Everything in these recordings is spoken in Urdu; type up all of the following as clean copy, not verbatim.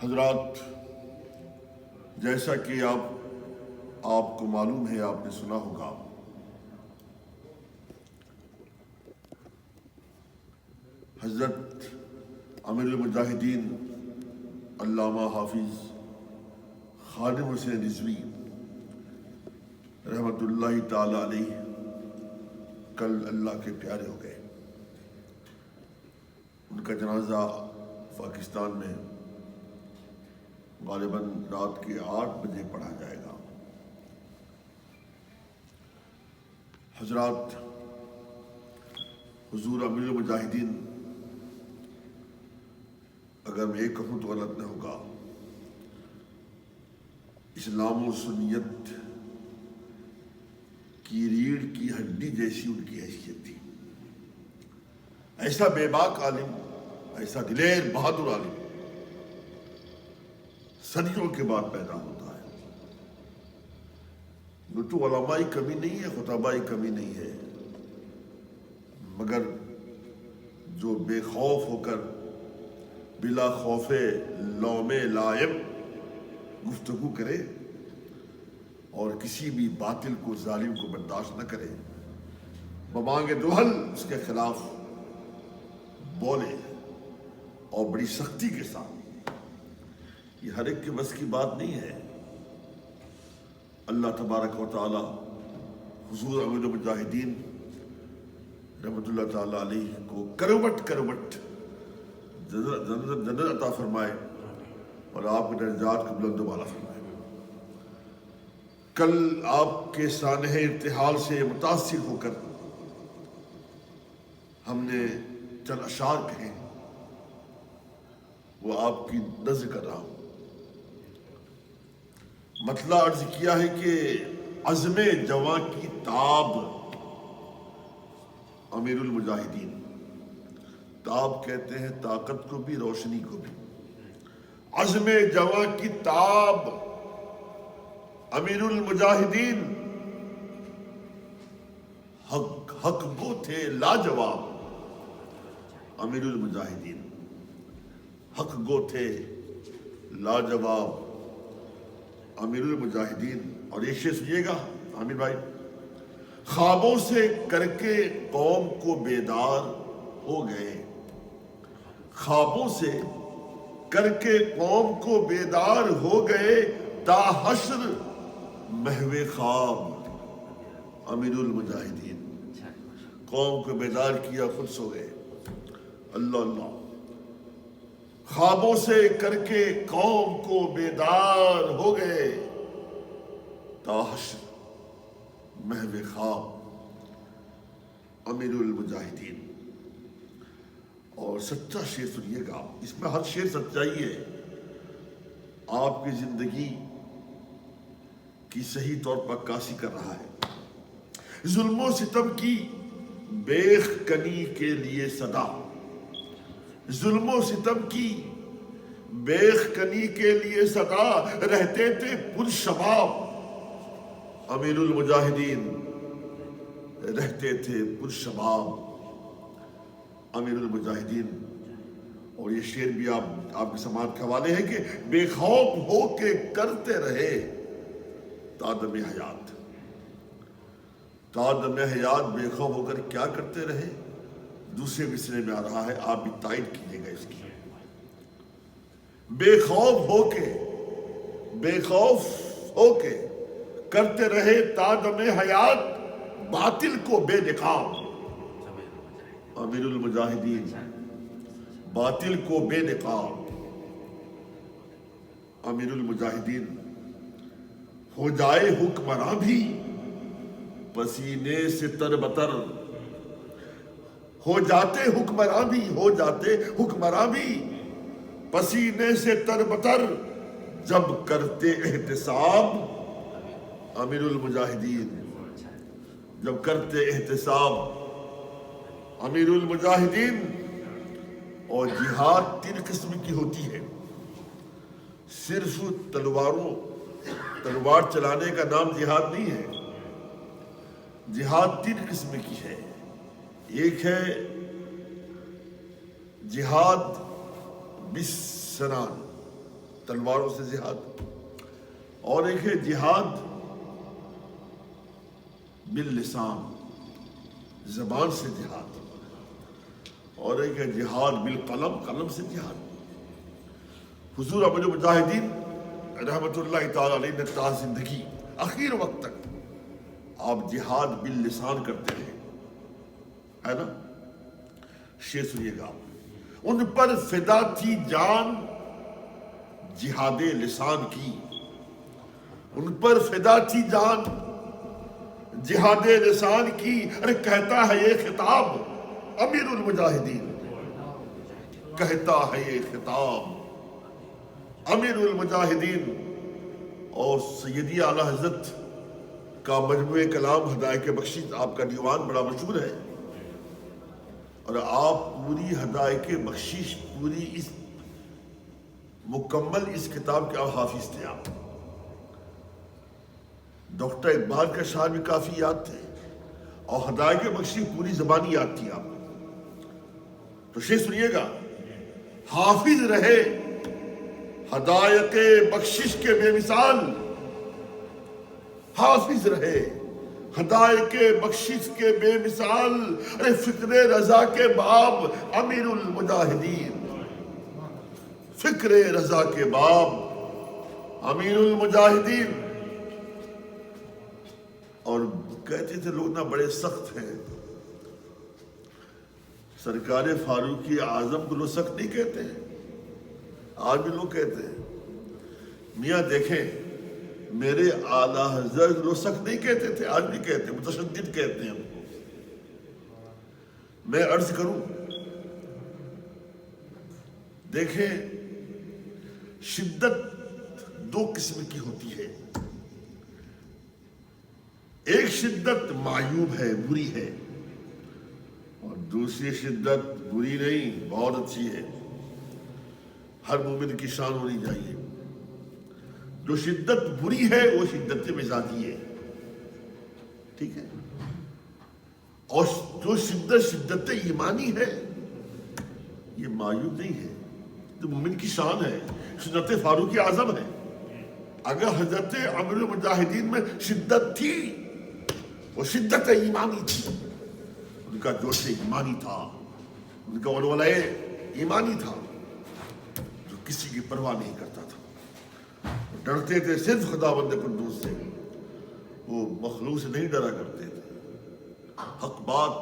حضرات، جیسا کہ آپ کو معلوم ہے، آپ نے سنا ہوگا، حضرت امیر المجاہدین علامہ حافظ خادم حسین رضوی رحمۃ اللہ تعالی علیہ کل اللہ کے پیارے ہو گئے۔ ان کا جنازہ پاکستان میں غالباً رات کے 8 بجے پڑھا جائے گا۔ حضرات، حضور امیر المجاہدین، اگر میں یہ کہوں تو غلط نہ ہوگا، اسلام و سنیت کی ریڑھ کی ہڈی جیسی ان کی حیثیت تھی۔ ایسا بے باک عالم، ایسا دلیر بہادر عالم صدیوں کے بعد پیدا ہوتا ہے۔ یہ تو علماء کی کمی نہیں ہے، خطباء کی کمی نہیں ہے، مگر جو بے خوف ہو کر بلا خوف لوم لائم گفتگو کرے اور کسی بھی باطل کو، ظالم کو برداشت نہ کرے، بمانگ دہل اس کے خلاف بولے اور بڑی سختی کے ساتھ، یہ ہر ایک کے بس کی بات نہیں ہے۔ اللہ تبارک و تعالی حضور امیر المجاہدین رحمۃ اللہ تعالی علیہ کو کروٹ کروٹ جنت عطا فرمائے اور آپ کے درجات کو بلند و بالا فرمائے۔ کل آپ کے سانحہ ارتحال سے متاثر ہو کر ہم نے چند اشعار کہے، وہ آپ کی نظر کر رہا ہوں۔ مطلع عرض کیا ہے کہ عزم جواں کی تاب امیر المجاہدین، تاب کہتے ہیں طاقت کو بھی، روشنی کو بھی۔ عزم جواں کی تاب امیر المجاہدین، حق گو تھے لاجواب امیر المجاہدین، حق گو تھے لاجواب امیر المجاہدین۔ اور یہ شعر سنیے گا عامر بھائی، خوابوں سے کر کے قوم کو بیدار ہو گئے، خوابوں سے کر کے قوم کو بیدار ہو گئے، تا حشر محو خواب امیر المجاہدین۔ قوم کو بیدار کیا، خود سو گئے۔ اللہ اللہ، خوابوں سے کر کے قوم کو بیدار ہو گئے، تا حشر محو خواب امیر المجاہدین۔ اور سچا شعر سنیے گا، اس میں ہر شعر سچائی ہے، آپ کی زندگی کی صحیح طور پر عکاسی کر رہا ہے۔ ظلم و ستم کی بیخ کنی کے لیے صدا، ظلم و ستم کی بیخ کنی کے لیے صدا، رہتے تھے پرشباب امیر المجاہدین، رہتے تھے پرشباب امیر المجاہدین۔ اور یہ شعر بھی آپ کے سماعت کے حوالے ہے کہ بے خوف ہو کے کرتے رہے تادم حیات، تادم حیات بے خوف ہو کر کیا کرتے رہے؟ دوسرے مصرعے میں آ رہا ہے، آپ بھی تائید کیجیے گا اس کی۔ بے خوف ہو کے، بے خوف ہو کے کرتے رہے تادم حیات، باطل کو بے نقاب امیر المجاہدین، باطل کو بے نقاب امیر المجاہدین۔ ہو جائے حکمراں بھی پسینے سے تر بتر، ہو جاتے حکمراں بھی، ہو جاتے حکمراں بھی پسینے سے تر بتر، جب کرتے احتساب امیر المجاہدین، جب کرتے احتساب امیر المجاہدین۔ اور جہاد 3 قسم کی ہوتی ہے، صرف تلوار چلانے کا نام جہاد نہیں ہے۔ جہاد 3 قسم کی ہے، ایک ہے جہاد بالسنان، تلواروں سے جہاد، اور ایک ہے جہاد باللسان، زبان سے جہاد، اور ایک ہے جہاد بالقلم، قلم سے جہاد۔ حضور امیر المجاہدین رحمۃ اللہ تعالی علیہ نے تا زندگی آخر وقت تک آپ جہاد باللسان کرتے رہے، ہے نا؟ شعر سنیے گا، ان پر فدا تھی جان جہاد لسان کی، ان پر فدا تھی جان جہاد لسان کی۔ ارے کہتا ہے یہ خطاب امیر المجاہدین، کہتا ہے یہ خطاب امیر المجاہدین۔ اور سیدی اعلیٰ حضرت کا مجموعہ کلام ہدایت بخشش، آپ کا دیوان بڑا مشہور ہے، اور آپ پوری ہدایت بخشش، پوری اس مکمل اس کتاب کے آپ حافظ تھے۔ آپ ڈاکٹر اقبال کا شعر بھی کافی یاد تھے، اور ہدایت بخشش پوری زبانی یاد تھی آپ۔ تو شعر سنیے گا، حافظ رہے ہدایت بخشش کے بے مثال، حافظ رہے ہدایت بخشش کے بے مثال، ارے فکر رضا کے باب امیر المجاہدین، فکر رضا کے باب امیر المجاہدین۔ اور کہتے تھے لوگ نا بڑے سخت ہیں، سرکار فاروقی اعظم کو لوگ سخت نہیں کہتے ہیں، آج بھی لوگ کہتے ہیں۔ میاں دیکھیں میرے اعلیٰ حضرت لوگ سخت نہیں کہتے تھے، آج بھی کہتے ہیں، متشدد کہتے ہیں ہم کو۔ میں عرض کروں، دیکھیں شدت دو قسم کی ہوتی ہے، ایک شدت معیوب ہے، بری ہے، اور دوسری شدت بری نہیں، بہت اچھی ہے، ہر مومن کی شان ہونی چاہیے۔ جو شدت بری ہے وہ شدت مزاجی ہے، ٹھیک ہے، اور جو شدت ایمانی ہے یہ معیوب نہیں ہے، تو مومن کی شان ہے، سنت فاروق اعظم ہے۔ اگر حضرت امیر المجاہدین میں شدت تھی، وہ شدت ایمانی تھی، ان کا جوش ایمانی تھا، ان کا ولولہ ایمانی تھا، جو کسی کی پرواہ نہیں کرتا تھا، ڈرتے تھے صرف خداوند قدوس سے، وہ مخلوق سے نہیں ڈرا کرتے تھے، حق بات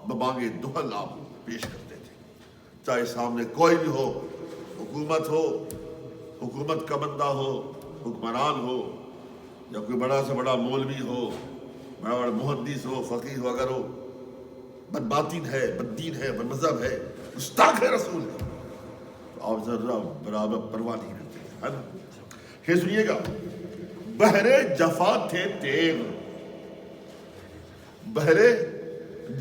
ببانگ دہل آپ پیش کرتے تھے، چاہے سامنے کوئی بھی ہو، حکومت ہو، حکومت کا بندہ ہو، حکمران ہو، یا کوئی بڑا سے بڑا مولوی ہو، بڑا بڑا محدث ہو، فقیہ ہو، اگر ہو بد باطن ہے، بد دین ہے، بد مذہب ہے، گستاخ ہے رسول ہے، تو آپ ذرا برابر پرواہ نہیں کرتے، ہے نا؟ یہ سنیے گا، بہرے جفا تھے تیغ، بہرے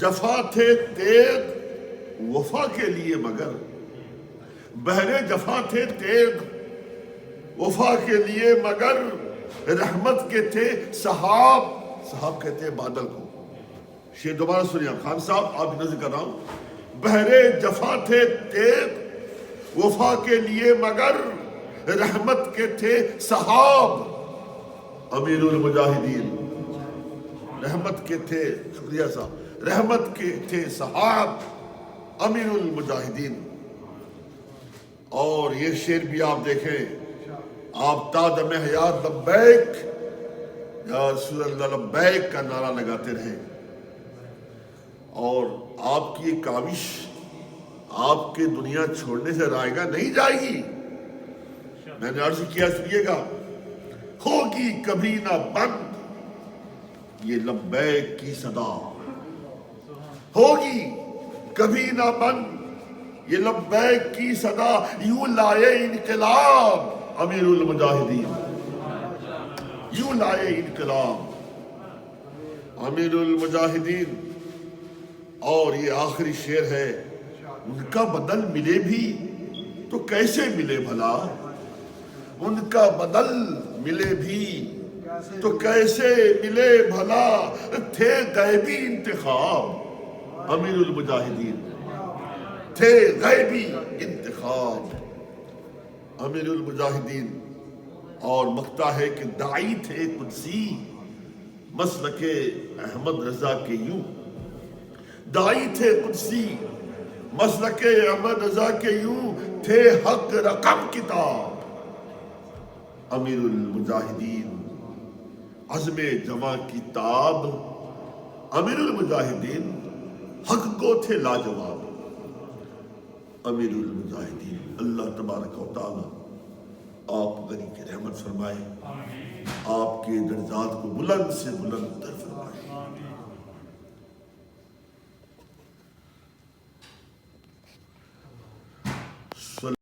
جفا تھے تیغ وفا کے لیے مگر، بہرے جفا تھے تیغ وفا کے لیے مگر، رحمت کے تھے صحاب، صحاب کہتے ہیں بادل کو۔ شعر دوبارہ سنیے خان صاحب، آپ نظر کر رہا ہوں، بہرے جفا تھے تیغ وفا کے لیے مگر، رحمت کے تھے صحاب امیر المجاہدین، رحمت کے تھے، شکریہ صاحب، رحمت کے تھے صحاب امیر المجاہدین۔ اور یہ شعر بھی آپ دیکھیں، آپ تادم حیات لبیک یا رسول اللہ لبیک کا نعرہ لگاتے رہے، اور آپ کی یہ کاوش آپ کے دنیا چھوڑنے سے رائے گا نہیں جائے گی۔ میں نے عرض کیا، سنیے گا، ہوگی کبھی نہ بند یہ لبیک کی صدا، ہوگی کبھی نہ بند یہ لبیک کی صدا، یوں لائے انقلاب امیر المجاہدین، یوں لائے انقلاب امیر المجاہدین۔ اور یہ آخری شعر ہے، ان کا بدل ملے بھی تو کیسے ملے بھلا، ان کا بدل ملے بھی تو کیسے ملے بھلا، تھے غیبی انتخاب امیر المجاہدین، تھے غیبی انتخاب امیر المجاہدین، اور مقطع ہے کہ داعی تھے قدسی مسلک احمد رضا کے یوں، داعی تھے قدسی مسلک احمد رضا کے یوں، تھے حق رقم کتاب امیر المجاہدین، عزم جمع کی تاب امیر المجاہدین، حق کو تھے لاجواب امیر المجاہدین۔ اللہ تبارک و تعالی آپ غنی کی رحمت فرمائے، آپ کے درجات کو بلند سے بلند تر فرمائے۔